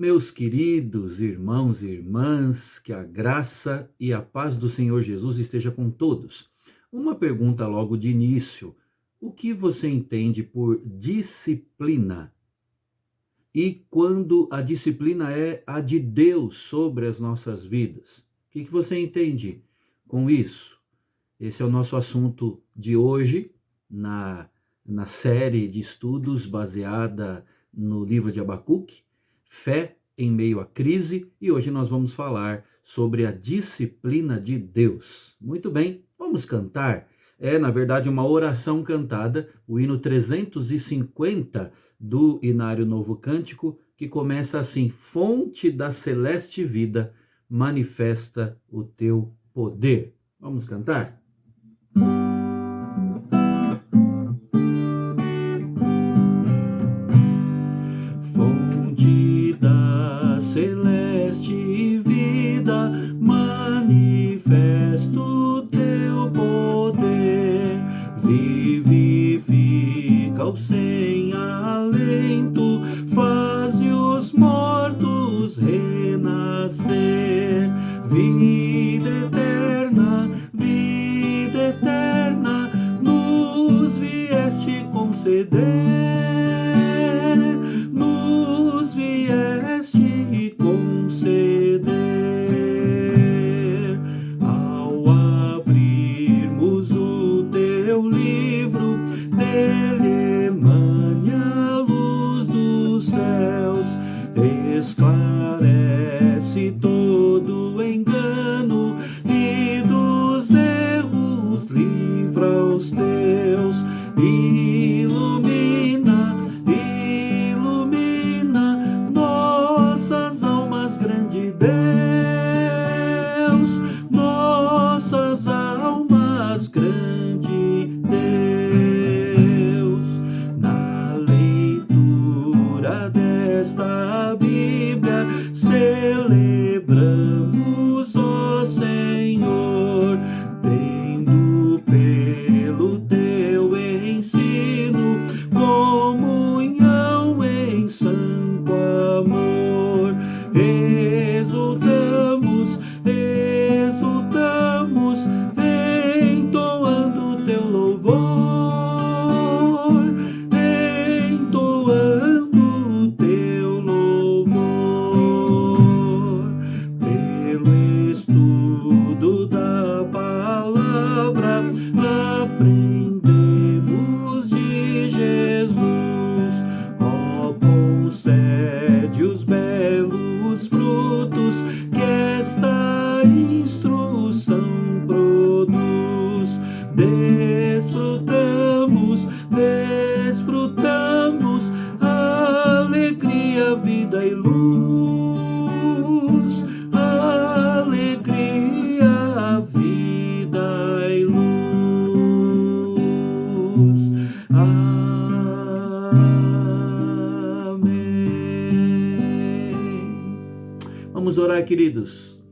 Meus queridos irmãos e irmãs, que a graça e a paz do Senhor Jesus esteja com todos. Uma pergunta logo de início: o que você entende por disciplina? E quando a disciplina é a de Deus sobre as nossas vidas? O que você entende com isso? Esse é o nosso assunto de hoje, na série de estudos baseada no livro de Abacuque, Fé em meio à crise, e hoje nós vamos falar sobre a disciplina de Deus. Muito bem, vamos cantar. É, na verdade, uma oração cantada, o hino 350 do Inário Novo Cântico, que começa assim: Fonte da celeste vida, manifesta o teu poder. Vamos cantar? Fonte da celeste vida, manifesta o teu poder, vivifica o sem alento, faze os mortos renascer. Vida eterna, nos vieste conceder, nos vieste conceder. Ao abrirmos o teu livro, dele emane a luz dos céus, esclarece todo o engano e dos erros livra os teus. Ilumina nossas almas, grande Deus, nossas almas, grande Deus. Na leitura desta Bíblia, celebramos, ó Senhor, tendo pelo teu ensino comunhão em santo amor. Exultamos, entoando teu louvor, entoando teu louvor. Pelo estudo da palavra, aprendemos de Jesus. Ó, concede os belos frutos que esta instrução produz. Desfrutamos alegria, vida e luz. Alegria, vida e luz. Amém. Vamos orar, queridos.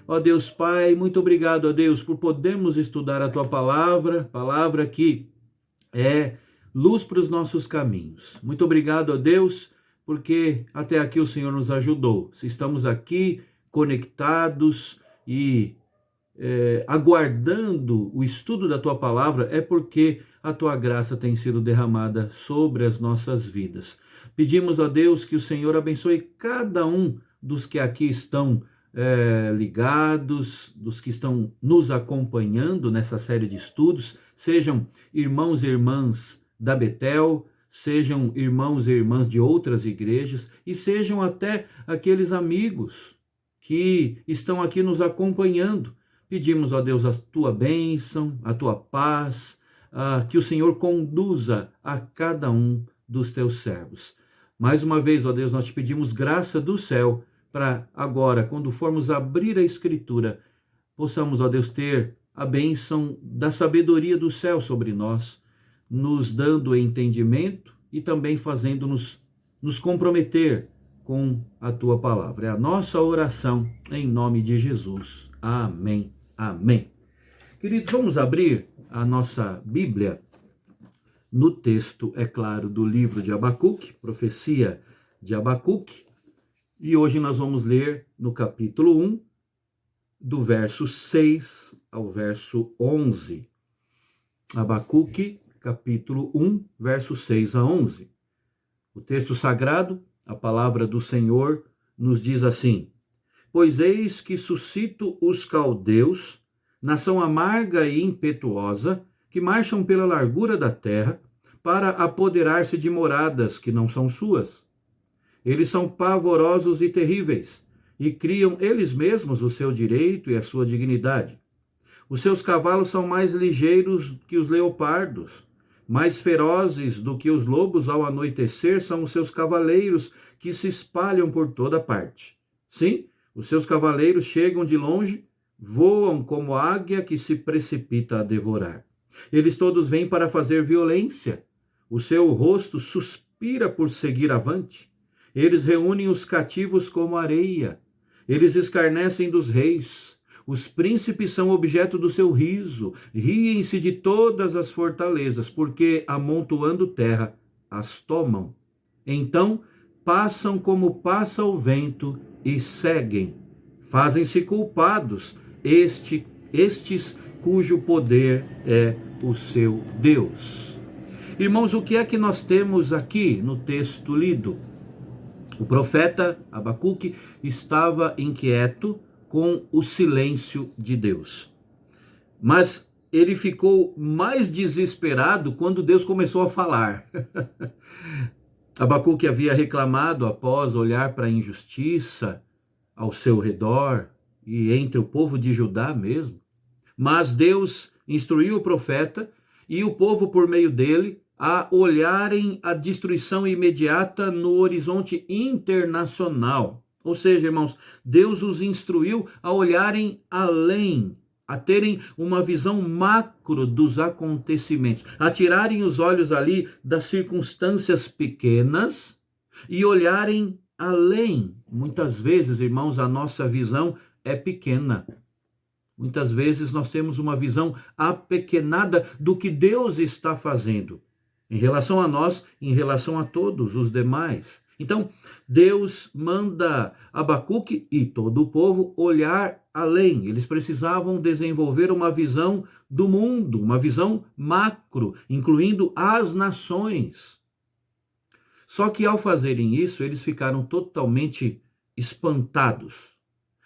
Ó Deus Pai, muito obrigado, ó Deus, por podermos estudar a Tua palavra que é luz para os nossos caminhos. Muito obrigado, ó Deus, porque até aqui o Senhor nos ajudou. Se estamos aqui conectados e aguardando o estudo da Tua palavra, é porque a Tua graça tem sido derramada sobre as nossas vidas. Pedimos, ó Deus, que o Senhor abençoe cada um dos que aqui estão ligados, dos que estão nos acompanhando nessa série de estudos, sejam irmãos e irmãs da Betel, sejam irmãos e irmãs de outras igrejas e sejam até aqueles amigos que estão aqui nos acompanhando. Pedimos, ó Deus, a Tua bênção, a Tua paz, que o Senhor conduza a cada um dos Teus servos. Mais uma vez, ó Deus, nós te pedimos graça do céu para agora, quando formos abrir a Escritura, possamos, ó Deus, ter a bênção da sabedoria do céu sobre nós, nos dando entendimento e também fazendo-nos nos comprometer com a Tua palavra. É a nossa oração em nome de Jesus. Amém. Amém. Queridos, vamos abrir a nossa Bíblia no texto, é claro, do livro de Abacuque, profecia de Abacuque, E hoje nós vamos ler no capítulo 1, do verso 6 ao verso 11. Abacuque, capítulo 1, verso 6 a 11. O texto sagrado, a palavra do Senhor, nos diz assim: Pois eis que suscito os caldeus, nação amarga e impetuosa, que marcham pela largura da terra, para apoderar-se de moradas que não são suas. Eles são pavorosos e terríveis, e criam eles mesmos o seu direito e a sua dignidade. Os seus cavalos são mais ligeiros que os leopardos, mais ferozes do que os lobos ao anoitecer são os seus cavaleiros que se espalham por toda parte. Sim, os seus cavaleiros chegam de longe, voam como águia que se precipita a devorar. Eles todos vêm para fazer violência. O seu rosto suspira por seguir avante. Eles reúnem os cativos como areia. Eles escarnecem dos reis. Os príncipes são objeto do seu riso. Riem-se de todas as fortalezas, porque, amontoando terra, as tomam. Então, passam como passa o vento e seguem. Fazem-se culpados, estes cujo poder é o seu Deus. Irmãos, o que é que nós temos aqui no texto lido? O profeta Abacuque estava inquieto com o silêncio de Deus. Mas ele ficou mais desesperado quando Deus começou a falar. Abacuque havia reclamado após olhar para a injustiça ao seu redor e entre o povo de Judá mesmo. Mas Deus instruiu o profeta e o povo, por meio dele, a olharem a destruição imediata no horizonte internacional. Ou seja, irmãos, Deus os instruiu a olharem além, a terem uma visão macro dos acontecimentos, a tirarem os olhos ali das circunstâncias pequenas e olharem além. Muitas vezes, irmãos, a nossa visão é pequena. Muitas vezes nós temos uma visão apequenada do que Deus está fazendo em relação a nós, em relação a todos os demais. Então, Deus manda Abacuque e todo o povo olhar além. Eles precisavam desenvolver uma visão do mundo, uma visão macro, incluindo as nações. Só que ao fazerem isso, eles ficaram totalmente espantados.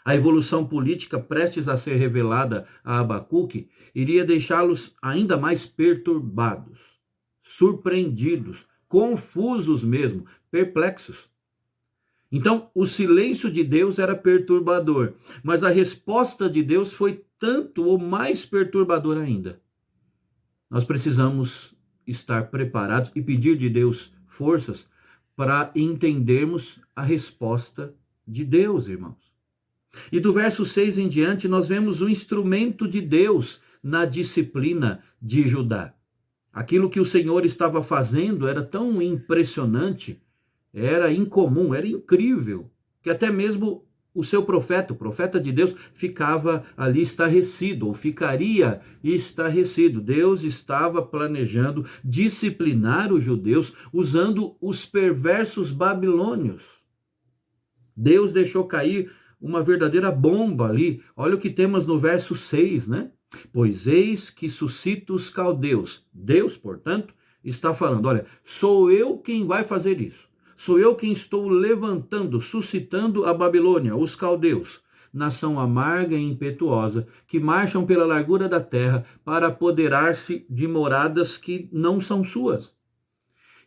A evolução política prestes a ser revelada a Abacuque iria deixá-los ainda mais perturbados, surpreendidos, confusos mesmo, perplexos. Então, o silêncio de Deus era perturbador, mas a resposta de Deus foi tanto ou mais perturbadora ainda. Nós precisamos estar preparados e pedir de Deus forças para entendermos a resposta de Deus, irmãos. E do verso 6 em diante, nós vemos o instrumento de Deus na disciplina de Judá. Aquilo que o Senhor estava fazendo era tão impressionante, era incomum, era incrível, que até mesmo o seu profeta, o profeta de Deus, ficava ali estarrecido, ou ficaria estarrecido. Deus estava planejando disciplinar os judeus usando os perversos babilônios. Deus deixou cair uma verdadeira bomba ali. Olha o que temos no verso 6, né? Pois eis que suscita os caldeus. Deus, portanto, está falando, olha, sou eu quem vai fazer isso. Sou eu quem estou levantando, suscitando a Babilônia, os caldeus, nação amarga e impetuosa, que marcham pela largura da terra para apoderar-se de moradas que não são suas.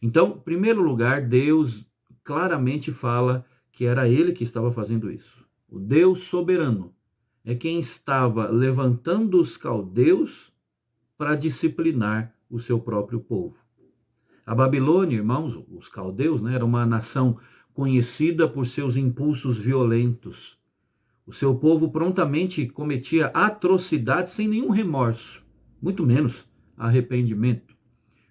Então, em primeiro lugar, Deus claramente fala que era ele que estava fazendo isso. O Deus soberano é quem estava levantando os caldeus para disciplinar o seu próprio povo. A Babilônia, irmãos, os caldeus, né, era uma nação conhecida por seus impulsos violentos. O seu povo prontamente cometia atrocidades sem nenhum remorso, muito menos arrependimento.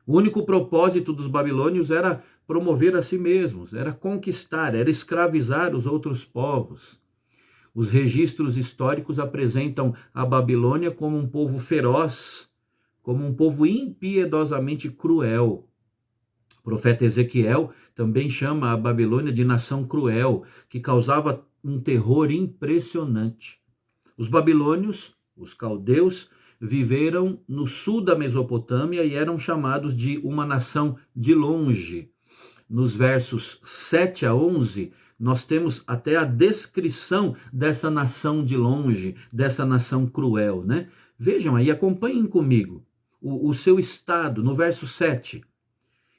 O único propósito dos babilônios era promover a si mesmos, era conquistar, era escravizar os outros povos. Os registros históricos apresentam a Babilônia como um povo feroz, como um povo impiedosamente cruel. O profeta Ezequiel também chama a Babilônia de nação cruel, que causava um terror impressionante. Os babilônios, os caldeus, viveram no sul da Mesopotâmia e eram chamados de uma nação de longe. Nos versos 7 a 11, nós temos até a descrição dessa nação de longe, dessa nação cruel, né? Vejam aí, acompanhem comigo o seu estado, no verso 7.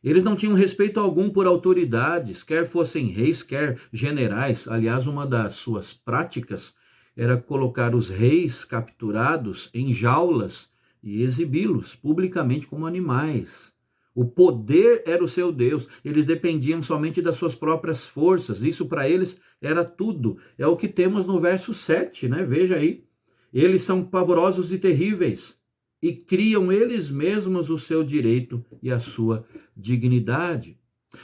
Eles não tinham respeito algum por autoridades, quer fossem reis, quer generais. Aliás, uma das suas práticas era colocar os reis capturados em jaulas e exibi-los publicamente como animais. O poder era o seu Deus, eles dependiam somente das suas próprias forças, isso para eles era tudo. É o que temos no verso 7, né? Veja aí. Eles são pavorosos e terríveis e criam eles mesmos o seu direito e a sua dignidade.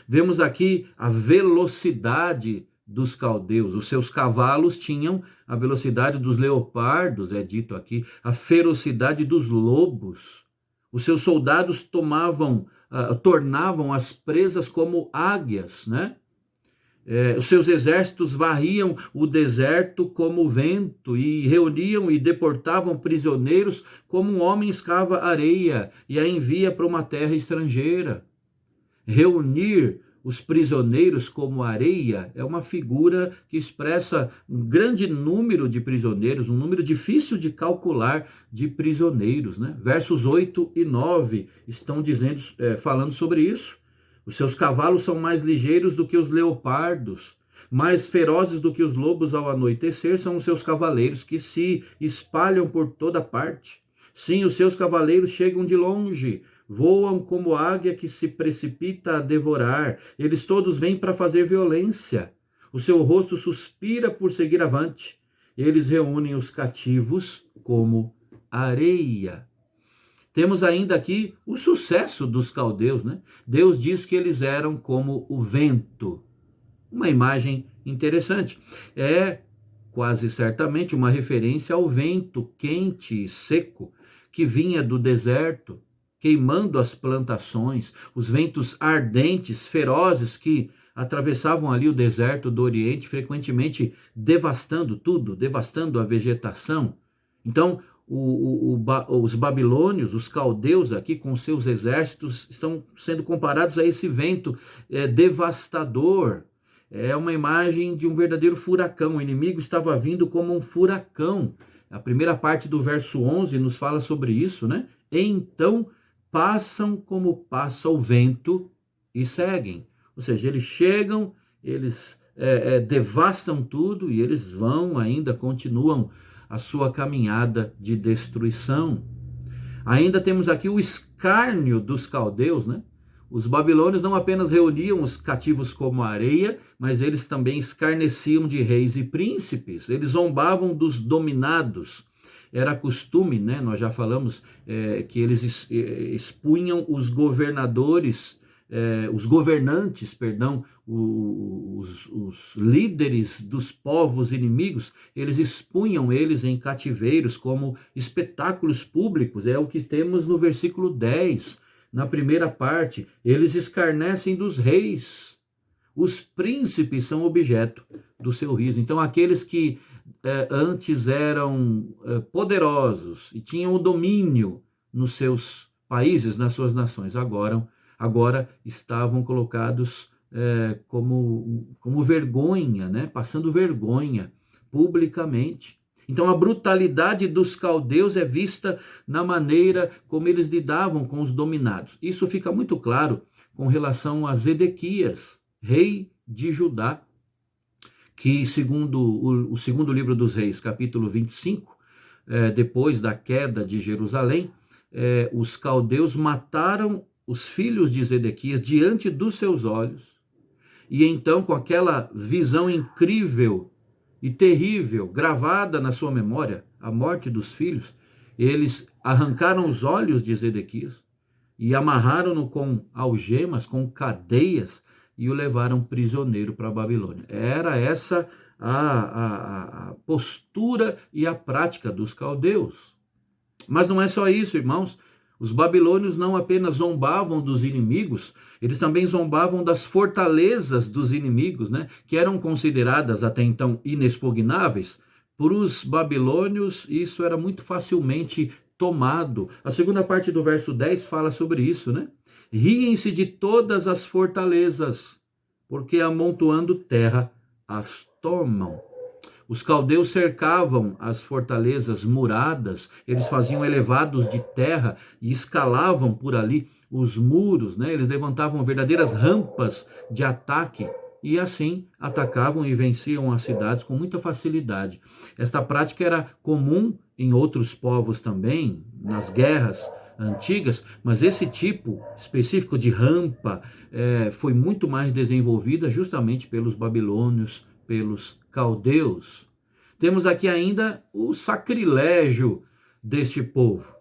Vemos aqui a velocidade dos caldeus. Os seus cavalos tinham a velocidade dos leopardos, é dito aqui, a ferocidade dos lobos. Os seus soldados tornavam as presas como águias, né? Os seus exércitos varriam o deserto como o vento e reuniam e deportavam prisioneiros como um homem escava areia e a envia para uma terra estrangeira. Reunir os prisioneiros como areia é uma figura que expressa um grande número de prisioneiros, um número difícil de calcular de prisioneiros, né? Versos 8 e 9 estão falando sobre isso. Os seus cavalos são mais ligeiros do que os leopardos, mais ferozes do que os lobos ao anoitecer são os seus cavaleiros que se espalham por toda parte. Sim, os seus cavaleiros chegam de longe, voam como águia que se precipita a devorar. Eles todos vêm para fazer violência. O seu rosto suspira por seguir avante. Eles reúnem os cativos como areia. Temos ainda aqui o sucesso dos caldeus, né? Deus diz que eles eram como o vento. Uma imagem interessante. É quase certamente uma referência ao vento quente e seco que vinha do deserto, queimando as plantações, os ventos ardentes, ferozes que atravessavam ali o deserto do Oriente, frequentemente devastando tudo, devastando a vegetação. Então, os babilônios, os caldeus aqui com seus exércitos estão sendo comparados a esse vento devastador. É uma imagem de um verdadeiro furacão. O inimigo estava vindo como um furacão. A primeira parte do verso 11 nos fala sobre isso, né? Então passam como passa o vento e seguem. Ou seja, eles chegam, eles devastam tudo e eles continuam a sua caminhada de destruição. Ainda temos aqui o escárnio dos caldeus, né? Os babilônios não apenas reuniam os cativos como areia, mas eles também escarneciam de reis e príncipes. Eles zombavam dos dominados. Era costume, né? Nós já falamos que eles expunham os governantes, os líderes dos povos inimigos, eles expunham eles em cativeiros como espetáculos públicos. É o que temos no versículo 10, na primeira parte. Eles escarnecem dos reis. Os príncipes são objeto do seu riso. Então, aqueles que antes eram poderosos e tinham o domínio nos seus países, nas suas nações, agora estavam colocados como vergonha, né? Passando vergonha publicamente. Então a brutalidade dos caldeus é vista na maneira como eles lidavam com os dominados. Isso fica muito claro com relação a Zedequias, rei de Judá, que segundo o segundo livro dos reis, capítulo 25, depois da queda de Jerusalém, os caldeus mataram os filhos de Zedequias diante dos seus olhos. E então, com aquela visão incrível e terrível, gravada na sua memória, a morte dos filhos, eles arrancaram os olhos de Zedequias e amarraram-no com algemas, com cadeias, e o levaram prisioneiro para a Babilônia. Era essa a postura e a prática dos caldeus. Mas não é só isso, irmãos. Os babilônios não apenas zombavam dos inimigos, eles também zombavam das fortalezas dos inimigos, né? Que eram consideradas até então inexpugnáveis. Para os babilônios, isso era muito facilmente tomado. A segunda parte do verso 10 fala sobre isso, né? Riem-se de todas as fortalezas, porque amontoando terra as tomam. Os caldeus cercavam as fortalezas muradas, eles faziam elevados de terra e escalavam por ali os muros, né? Eles levantavam verdadeiras rampas de ataque e assim atacavam e venciam as cidades com muita facilidade. Esta prática era comum em outros povos também, nas guerras antigas, mas esse tipo específico de rampa foi muito mais desenvolvida justamente pelos babilônios, pelos caldeus. Temos aqui ainda o sacrilégio deste povo.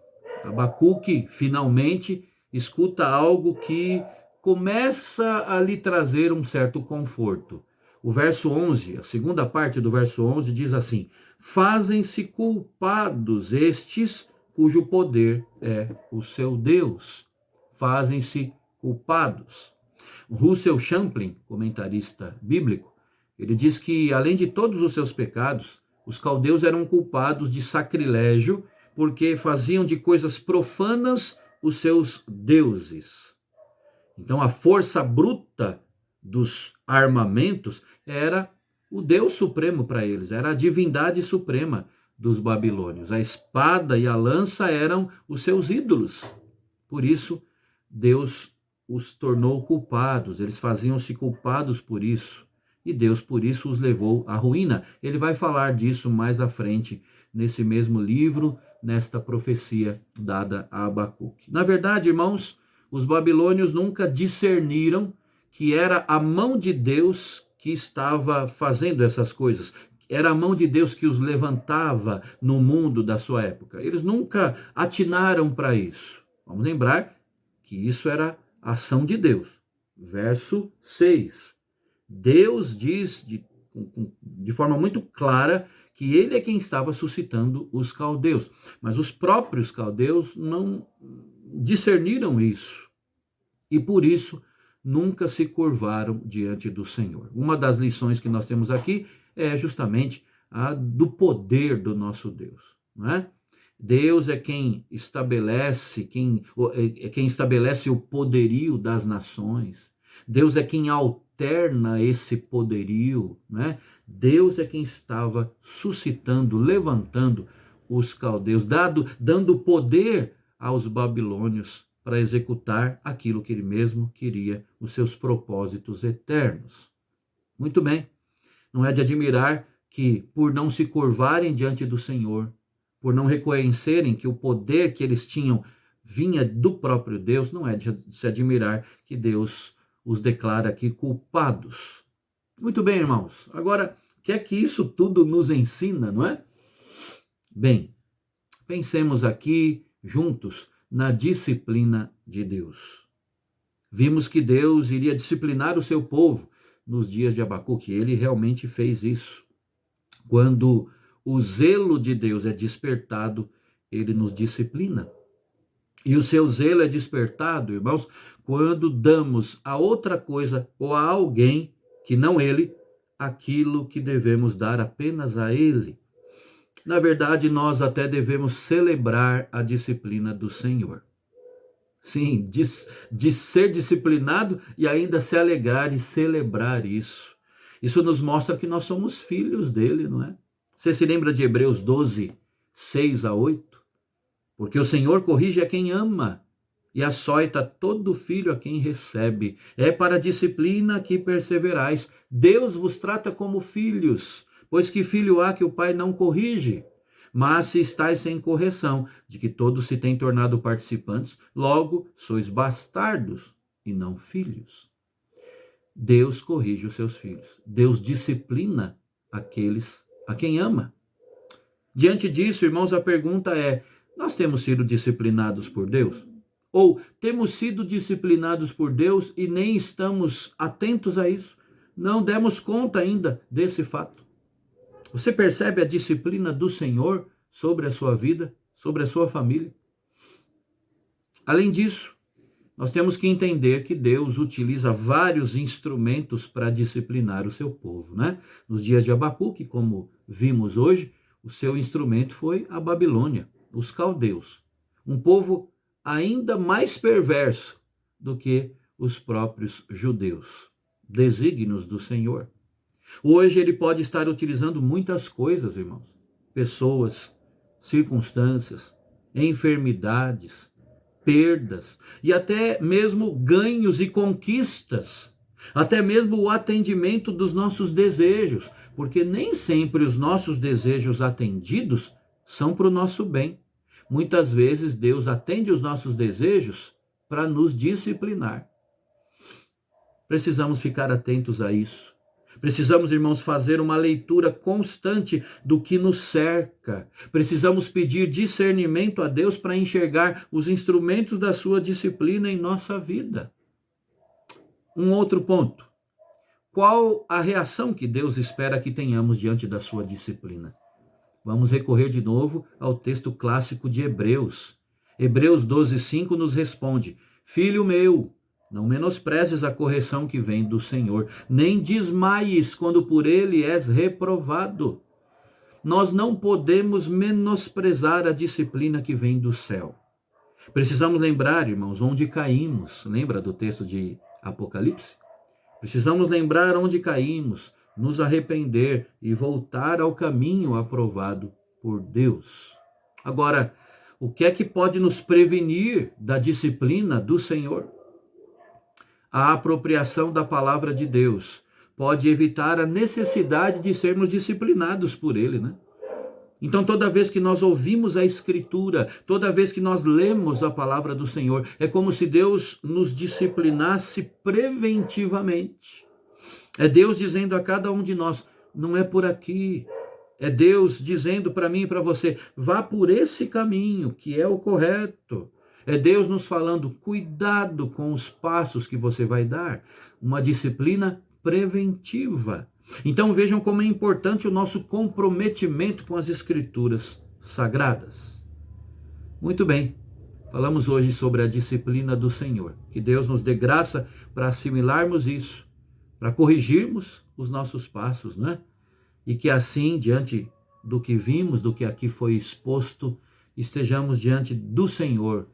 Abacuque finalmente escuta algo que começa a lhe trazer um certo conforto. O verso 11, a segunda parte do verso 11 diz assim: fazem-se culpados estes cujo poder é o seu Deus. Fazem-se culpados. Russell Champlin, comentarista bíblico, ele diz que, além de todos os seus pecados, os caldeus eram culpados de sacrilégio porque faziam de coisas profanas os seus deuses. Então, a força bruta dos armamentos era o Deus supremo para eles, era a divindade suprema dos babilônios. A espada e a lança eram os seus ídolos. Por isso, Deus os tornou culpados, eles faziam-se culpados por isso. E Deus, por isso, os levou à ruína. Ele vai falar disso mais à frente, nesse mesmo livro, nesta profecia dada a Abacuque. Na verdade, irmãos, os babilônios nunca discerniram que era a mão de Deus que estava fazendo essas coisas. Era a mão de Deus que os levantava no mundo da sua época. Eles nunca atinaram para isso. Vamos lembrar que isso era ação de Deus. Verso 6. Deus diz de forma muito clara que ele é quem estava suscitando os caldeus. Mas os próprios caldeus não discerniram isso. E por isso nunca se curvaram diante do Senhor. Uma das lições que nós temos aqui é justamente a do poder do nosso Deus, não é? Deus é quem estabelece, quem estabelece o poderio das nações. Deus é quem alterna esse poderio, né? Deus é quem estava suscitando, levantando os caldeus, dando poder aos babilônios para executar aquilo que ele mesmo queria, os seus propósitos eternos. Muito bem, não é de admirar que, por não se curvarem diante do Senhor, por não reconhecerem que o poder que eles tinham vinha do próprio Deus, não é de se admirar que Deus os declara aqui culpados. Muito bem, irmãos. Agora, o que é que isso tudo nos ensina, não é? Bem, pensemos aqui juntos na disciplina de Deus. Vimos que Deus iria disciplinar o seu povo nos dias de Abacuque. Ele realmente fez isso. Quando o zelo de Deus é despertado, ele nos disciplina. E o seu zelo é despertado, irmãos, quando damos a outra coisa ou a alguém que não ele, aquilo que devemos dar apenas a ele. Na verdade, nós até devemos celebrar a disciplina do Senhor. Sim, de ser disciplinado e ainda se alegrar e celebrar isso. Isso nos mostra que nós somos filhos dele, não é? Você se lembra de Hebreus 12, 6 a 8? Porque o Senhor corrige a quem ama e açoita todo filho a quem recebe. É para a disciplina que perseverais. Deus vos trata como filhos, pois que filho há que o pai não corrige? Mas se estáis sem correção, de que todos se têm tornado participantes, logo sois bastardos e não filhos. Deus corrige os seus filhos. Deus disciplina aqueles a quem ama. Diante disso, irmãos, a pergunta é: nós temos sido disciplinados por Deus? Ou temos sido disciplinados por Deus e nem estamos atentos a isso? Não demos conta ainda desse fato. Você percebe a disciplina do Senhor sobre a sua vida, sobre a sua família? Além disso, nós temos que entender que Deus utiliza vários instrumentos para disciplinar o seu povo, né? Nos dias de Abacuque, como vimos hoje, o seu instrumento foi a Babilônia, os caldeus, um povo ainda mais perverso do que os próprios judeus, desígnios do Senhor. Hoje ele pode estar utilizando muitas coisas, irmãos, pessoas, circunstâncias, enfermidades, perdas e até mesmo ganhos e conquistas, até mesmo o atendimento dos nossos desejos, porque nem sempre os nossos desejos atendidos são para o nosso bem. Muitas vezes Deus atende os nossos desejos para nos disciplinar. Precisamos ficar atentos a isso. Precisamos, irmãos, fazer uma leitura constante do que nos cerca. Precisamos pedir discernimento a Deus para enxergar os instrumentos da sua disciplina em nossa vida. Um outro ponto. Qual a reação que Deus espera que tenhamos diante da sua disciplina? Vamos recorrer de novo ao texto clássico de Hebreus. Hebreus 12:5 nos responde: Filho meu, não menosprezes a correção que vem do Senhor, nem desmaies quando por ele és reprovado. Nós não podemos menosprezar a disciplina que vem do céu. Precisamos lembrar, irmãos, onde caímos. Lembra do texto de Apocalipse? Precisamos lembrar onde caímos, nos arrepender e voltar ao caminho aprovado por Deus. Agora, o que é que pode nos prevenir da disciplina do Senhor? A apropriação da palavra de Deus pode evitar a necessidade de sermos disciplinados por Ele, né? Então, toda vez que nós ouvimos a Escritura, toda vez que nós lemos a palavra do Senhor, é como se Deus nos disciplinasse preventivamente. É Deus dizendo a cada um de nós, não é por aqui. É Deus dizendo para mim e para você, vá por esse caminho, que é o correto. É Deus nos falando, cuidado com os passos que você vai dar. Uma disciplina preventiva. Então vejam como é importante o nosso comprometimento com as Escrituras sagradas. Muito bem, falamos hoje sobre a disciplina do Senhor. Que Deus nos dê graça para assimilarmos isso, para corrigirmos os nossos passos, né? E que assim, diante do que vimos, do que aqui foi exposto, estejamos diante do Senhor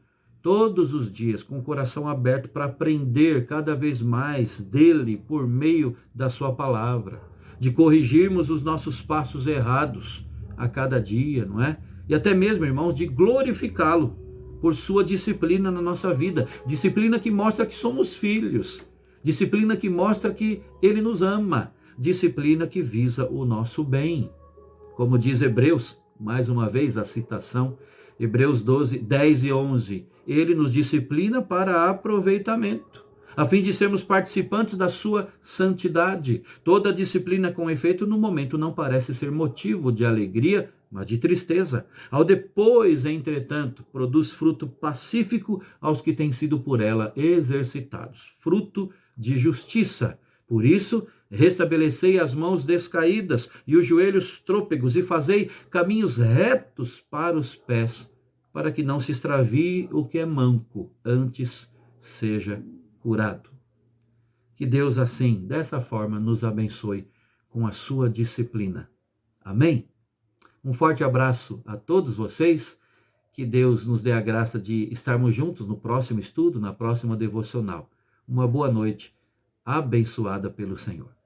todos os dias, com o coração aberto para aprender cada vez mais dele por meio da sua palavra, de corrigirmos os nossos passos errados a cada dia, não é? E até mesmo, irmãos, de glorificá-lo por sua disciplina na nossa vida, disciplina que mostra que somos filhos, disciplina que mostra que ele nos ama, disciplina que visa o nosso bem. Como diz Hebreus, mais uma vez a citação, Hebreus 12, 10 e 11, ele nos disciplina para aproveitamento, a fim de sermos participantes da sua santidade. Toda disciplina com efeito no momento não parece ser motivo de alegria, mas de tristeza. Ao depois, entretanto, produz fruto pacífico aos que têm sido por ela exercitados, fruto de justiça. Por isso, restabelecei as mãos descaídas e os joelhos trôpegos e fazei caminhos retos para os pés, para que não se extravie o que é manco, antes seja curado. Que Deus assim, dessa forma, nos abençoe com a sua disciplina. Amém? Um forte abraço a todos vocês. Que Deus nos dê a graça de estarmos juntos no próximo estudo, na próxima devocional. Uma boa noite, abençoada pelo Senhor.